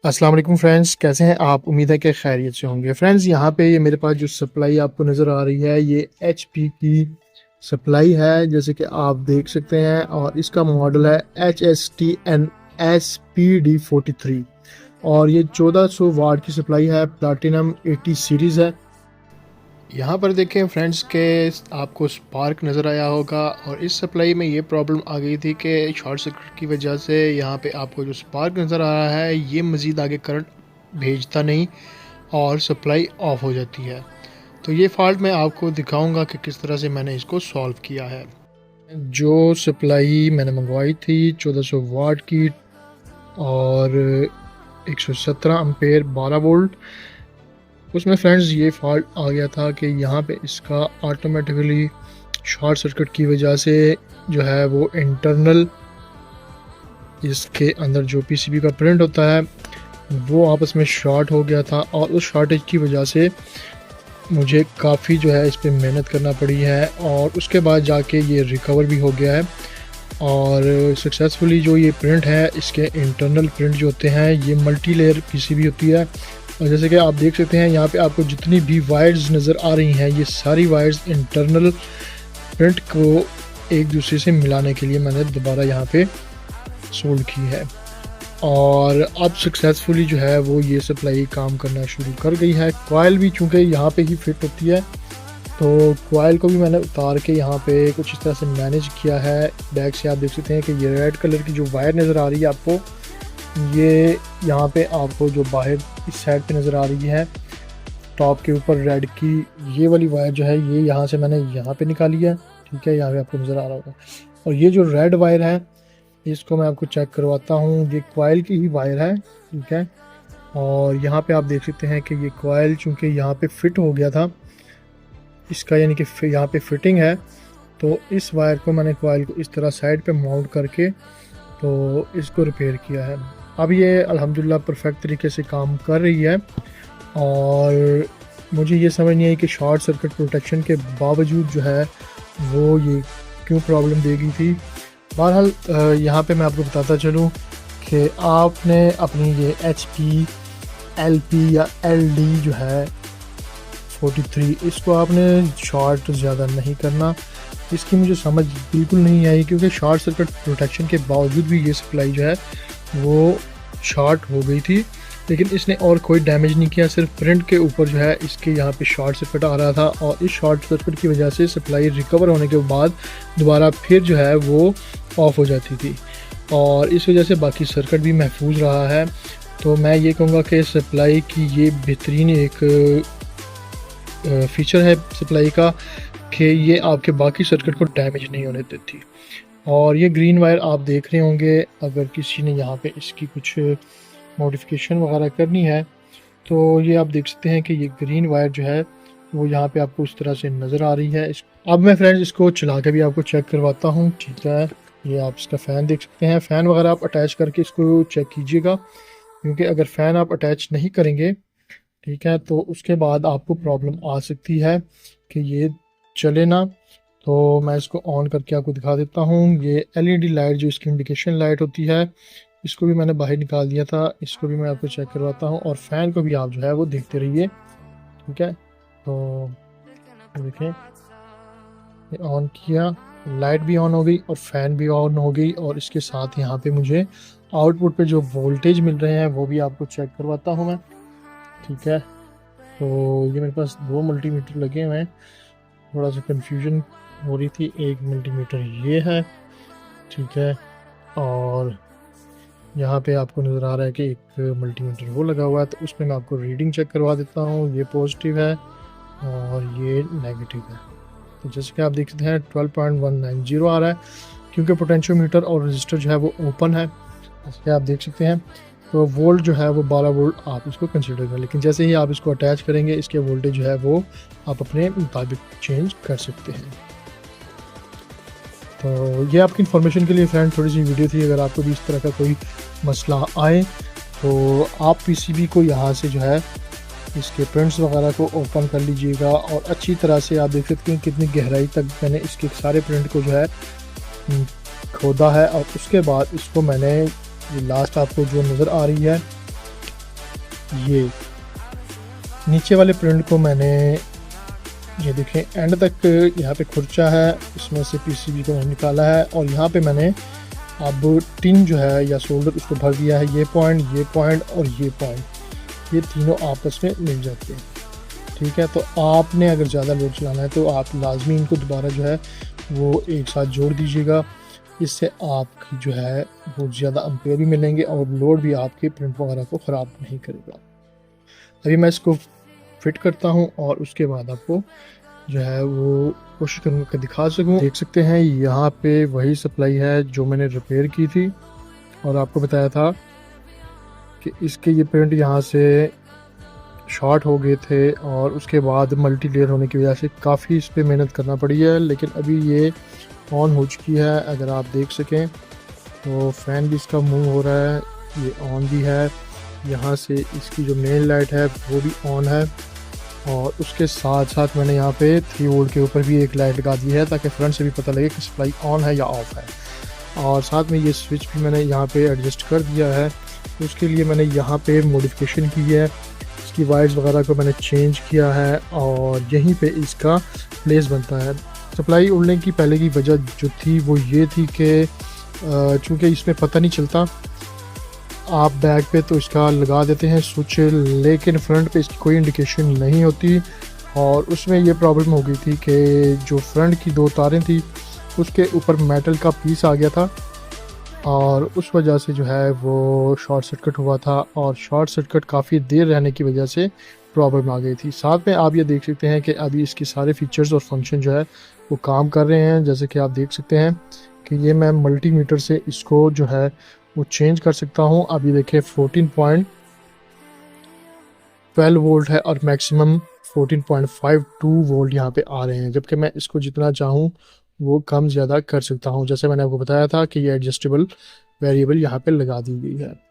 अस्सलाम वालेकुम फ्रेंड्स, कैसे हैं आप? उम्मीद है कि खैरियत से होंगे। फ्रेंड्स, यहाँ पे ये मेरे पास जो सप्लाई आपको नज़र आ रही है ये एचपी की सप्लाई है, जैसे कि आप देख सकते हैं, और इसका मॉडल है HSTN-SPD43 और ये 1400 वाट की सप्लाई है। प्लाटिनम 80 सीरीज़ है। यहाँ पर देखें फ्रेंड्स के आपको स्पार्क नज़र आया होगा और इस सप्लाई में ये प्रॉब्लम आ गई थी कि शॉर्ट सर्किट की वजह से यहाँ पे आपको जो स्पार्क नज़र आ रहा है ये मज़ीद आगे करंट भेजता नहीं और सप्लाई ऑफ हो जाती है। तो ये फॉल्ट मैं आपको दिखाऊंगा कि किस तरह से मैंने इसको सॉल्व किया है। जो सप्लाई मैंने मंगवाई थी 1400 वाट की और 117 एम्पेयर 12 वोल्ट, उसमें फ्रेंड्स ये फॉल्ट आ गया था कि यहाँ पे इसका ऑटोमेटिकली शॉर्ट सर्किट की वजह से जो है वो इंटरनल इसके अंदर जो पीसीबी का प्रिंट होता है वो आपस में शॉर्ट हो गया था और उस शॉर्टेज की वजह से मुझे काफ़ी जो है इस पर मेहनत करना पड़ी है और उसके बाद जाके ये रिकवर भी हो गया है और सक्सेसफुली जो ये प्रिंट है इसके इंटरनल प्रिंट जो होते हैं ये मल्टी लेयर पीसीबी होती है। और जैसे कि आप देख सकते हैं यहाँ पे आपको जितनी भी वायर्स नज़र आ रही हैं ये सारी वायर्स इंटरनल प्रिंट को एक दूसरे से मिलाने के लिए मैंने दोबारा यहाँ पे सोल्ड की है और अब सक्सेसफुली जो है वो ये सप्लाई काम करना शुरू कर गई है। कॉयल भी चूँकि यहाँ पे ही फिट होती है तो कॉयल को भी मैंने उतार के यहाँ पे कुछ इस तरह से मैनेज किया है। बैक से आप देख सकते हैं कि ये रेड कलर की जो वायर नज़र आ रही है आपको, ये यहाँ पे आपको जो बाहर इस साइड पे नज़र आ रही है टॉप के ऊपर रेड की ये वाली वायर जो है ये यहाँ से मैंने यहाँ पे निकाली है। ठीक है, यहाँ पे आपको नज़र आ रहा होगा। और ये जो रेड वायर है इसको मैं आपको चेक करवाता हूँ, ये कॉयल की ही वायर है। ठीक है, और यहाँ पे आप देख सकते हैं कि ये कॉयल चूँकि यहाँ पे फिट हो गया था इसका, यानी कि यहाँ पे फिटिंग है, तो इस वायर को मैंने कॉयल को इस तरह साइड पे माउंट करके तो इसको रिपेयर किया है। अब ये अल्हम्दुलिल्लाह परफेक्ट तरीके से काम कर रही है और मुझे ये समझ नहीं आई कि शॉर्ट सर्किट प्रोटेक्शन के बावजूद जो है वो ये क्यों प्रॉब्लम दे गई थी। बहरहाल यहाँ पे मैं आपको बताता चलूँ कि आपने अपनी ये HP, LP या LD जो है 43 इसको आपने शॉर्ट ज़्यादा नहीं करना। इसकी मुझे समझ बिल्कुल नहीं आई क्योंकि शॉर्ट सर्किट प्रोटेक्शन के बावजूद भी ये सप्लाई जो है वो शॉर्ट हो गई थी, लेकिन इसने और कोई डैमेज नहीं किया, सिर्फ प्रिंट के ऊपर जो है इसके यहाँ पे शॉर्ट सर्किट आ रहा था और इस शॉर्ट सर्किट की वजह से सप्लाई रिकवर होने के बाद दोबारा फिर जो है वो ऑफ हो जाती थी और इस वजह से बाकी सर्किट भी महफूज रहा है। तो मैं ये कहूँगा कि सप्लाई की ये बेहतरीन एक फीचर है सप्लाई का कि ये आपके बाकी सर्किट को डैमेज नहीं होने देती। और ये ग्रीन वायर आप देख रहे होंगे, अगर किसी ने यहाँ पे इसकी कुछ मॉडिफिकेशन वगैरह करनी है तो ये आप देख सकते हैं कि ये ग्रीन वायर जो है वो यहाँ पे आपको इस तरह से नज़र आ रही है। अब मैं फ्रेंड्स इसको चला के भी आपको चेक करवाता हूँ। ठीक है, ये आप इसका फ़ैन देख सकते हैं। फ़ैन वगैरह आप अटैच करके इसको चेक कीजिएगा क्योंकि अगर फ़ैन आप अटैच नहीं करेंगे, ठीक है, तो उसके बाद आपको प्रॉब्लम आ सकती है कि ये चले ना। तो मैं इसको ऑन करके आपको दिखा देता हूँ। ये LED लाइट जो इसकी इंडिकेशन लाइट होती है इसको भी मैंने बाहर निकाल दिया था, इसको भी मैं आपको चेक करवाता हूँ और फ़ैन को भी आप जो है वो देखते रहिए। ठीक है, तो देखें ये ऑन किया, लाइट भी ऑन हो गई और फ़ैन भी ऑन हो गई और इसके साथ यहाँ पे मुझे आउटपुट पे जो वोल्टेज मिल रहे हैं वो भी आपको चेक करवाता हूँ मैं। ठीक है, तो ये मेरे पास 2 मल्टीमीटर लगे हुए हैं, थोड़ा सा कन्फ्यूजन हो रही थी। एक मल्टीमीटर ये है, ठीक है, और यहाँ पे आपको नज़र आ रहा है कि एक मल्टीमीटर वो लगा हुआ है, तो उसमें मैं आपको रीडिंग चेक करवा देता हूँ। ये पॉजिटिव है और ये नेगेटिव है। तो जैसे कि आप देख सकते हैं 12.190 आ रहा है क्योंकि पोटेंशियोमीटर और रजिस्टर जो है वो ओपन है, जैसे कि आप देख सकते हैं। तो वोल्ट जो है वो 12 वोल्ट आप इसको कंसिडर करें, लेकिन जैसे ही आप इसको अटैच करेंगे इसके वोल्टेज जो है वो आप अपने मुताबिक चेंज कर सकते हैं। तो ये आपकी इन्फॉर्मेशन के लिए फ्रेंड थोड़ी सी वीडियो थी। अगर आपको भी इस तरह का कोई मसला आए तो आप पीसीबी को यहाँ से जो है इसके प्रिंट्स वगैरह को ओपन कर लीजिएगा और अच्छी तरह से आप देख सकते हैं कितनी गहराई तक मैंने इसके सारे प्रिंट को जो है खोदा है और उसके बाद इसको मैंने ये लास्ट आपको जो नज़र आ रही है ये नीचे वाले प्रिंट को मैंने, ये देखें एंड तक यहाँ पे खुर्चा है, इसमें से पीसीबी को मैंने निकाला है और यहाँ पे मैंने अब टिन जो है या सोल्डर उसको भर दिया है। ये पॉइंट और ये पॉइंट, ये तीनों आपस में मिल जाते हैं। ठीक है, तो आपने अगर ज़्यादा लोड चलाना है तो आप लाजमी इनको दोबारा जो है वो एक साथ जोड़ दीजिएगा। इससे आपकी जो है बहुत ज़्यादा एम्पेयर भी मिलेंगे और लोड भी आपके प्रिंट वगैरह को ख़राब नहीं करेगा। अभी मैं इसको फिट करता हूँ और उसके बाद आपको जो है वो कोशिश करूँगा कि दिखा सकूँ। देख सकते हैं यहाँ पे वही सप्लाई है जो मैंने रिपेयर की थी और आपको बताया था कि इसके ये प्रिंट यहाँ से शॉर्ट हो गए थे और उसके बाद मल्टी लेयर होने की वजह से काफ़ी इस पर मेहनत करना पड़ी है, लेकिन अभी ये ऑन हो चुकी है। अगर आप देख सकें तो फैन भी इसका मूव हो रहा है, ये ऑन भी है। यहाँ से इसकी जो मेन लाइट है वो भी ऑन है और उसके साथ साथ मैंने यहाँ पे 3 वोल्ट के ऊपर भी एक लाइट लगा दी है ताकि फ्रंट से भी पता लगे कि सप्लाई ऑन है या ऑफ है। और साथ में ये स्विच भी मैंने यहाँ पे एडजस्ट कर दिया है। उसके लिए मैंने यहाँ पे मॉडिफिकेशन की है, इसकी वायर्स वगैरह को मैंने चेंज किया है और यहीं पे इसका प्लेस बनता है। सप्लाई उड़ने की पहले की वजह जो थी वो ये थी कि चूँकि इसमें पता नहीं चलता, आप बैक पे तो इसका लगा देते हैं स्विच, लेकिन फ्रंट पे इसकी कोई इंडिकेशन नहीं होती और उसमें ये प्रॉब्लम हो गई थी कि जो फ्रंट की 2 तारें थी उसके ऊपर मेटल का पीस आ गया था और उस वजह से जो है वो शॉर्ट सर्किट हुआ था और शॉर्ट सर्किट काफ़ी देर रहने की वजह से प्रॉब्लम आ गई थी। साथ में आप ये देख सकते हैं कि अभी इसके सारे फीचर्स और फंक्शन जो है वो काम कर रहे हैं। जैसे कि आप देख सकते हैं कि ये मैं मल्टीमीटर से इसको जो है वो चेंज कर सकता हूँ। अभी देखिए 14.12 वोल्ट है और मैक्सिमम 14.52 वोल्ट यहाँ पे आ रहे हैं, जबकि मैं इसको जितना चाहूँ वो कम ज़्यादा कर सकता हूँ। जैसे मैंने आपको बताया था कि ये एडजस्टेबल वेरिएबल यहाँ पे लगा दी गई है।